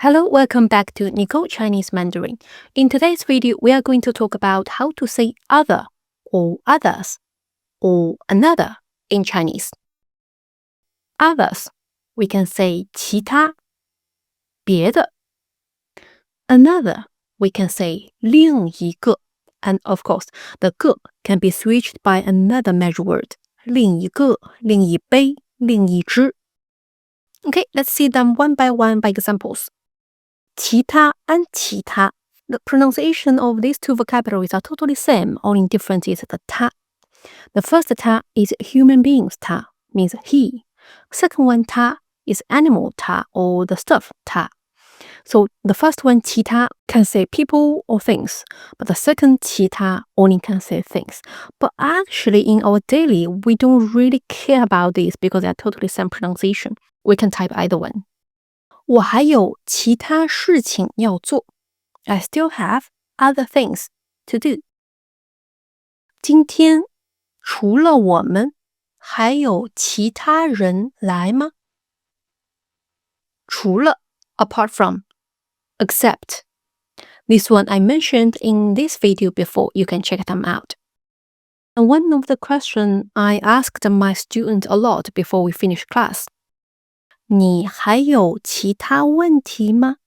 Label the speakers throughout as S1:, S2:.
S1: Hello, welcome back to Nicole Chinese Mandarin. In today's video, we are going to talk about how to say other or others or another in Chinese. Others, we can say 其他,别的. Another, we can say 另一个. And of course, the 个 can be switched by another measure word. 另一个,另一杯,另一只. Okay, let's see them one by examples. 其他 and 其他. The pronunciation of these two vocabularies are totally same, only difference is the 他. The first 他 is human beings 他, means he. Second one 他 is animal 他 or the stuff 他. So the first one 其他 can say people or things, but the second 其他 only can say things. But actually in our daily, we don't really care about this because they are totally same pronunciation. We can type either one. 我还有其他事情要做. I still have other things to do. 今天除了我们还有其他人来吗？除了 apart from, except. This one I mentioned in this video before. You can check them out. And one of the questions I asked my students a lot before we finish class. 你还有其他问题吗？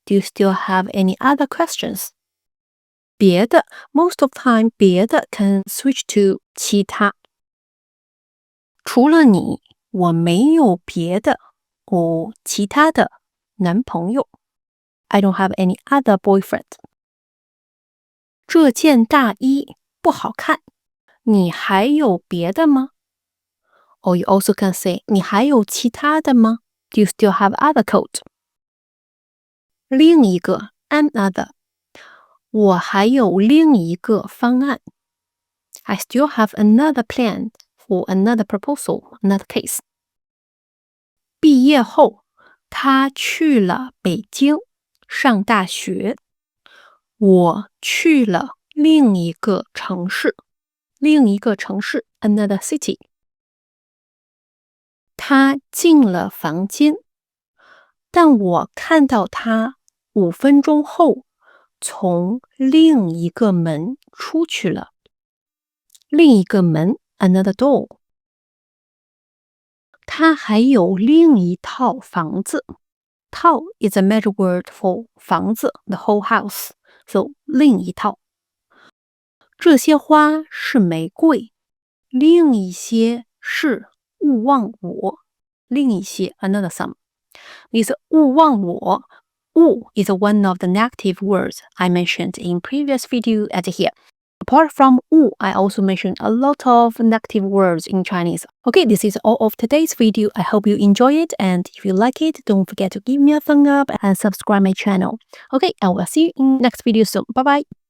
S1: Do you still have any other questions? 别的 most of the time 别的 can switch to 其他。除了你，我没有别的或其他的男朋友。I don't have any other boyfriend. 这件大衣不好看，你还有别的吗？ Or you also can say 你还有其他的吗？ Do you still have other coat? 另一个 another. 我还有另一个方案。I still have another plan for another proposal, another case. 毕业后，他去了北京上大学。我去了另一个城市。另一个城市 another city. 他进了房间，但我看到他5分钟后从另一个门出去了。另一个门 another door. 他还有另一套房子。套 is a measure word for 房子 the whole house. So 另一套。这些花是玫瑰，另一些是勿忘我。另一些 another some. This 勿忘我 勿 is one of the negative words I mentioned in previous video at here. Apart from 勿, I also mentioned a lot of negative words in Chinese. Okay, this is all of today's video. I hope you enjoy it, and if you like it, don't forget to give me a thumbs up and subscribe my channel. Okay, I will see you in next video soon. Bye bye.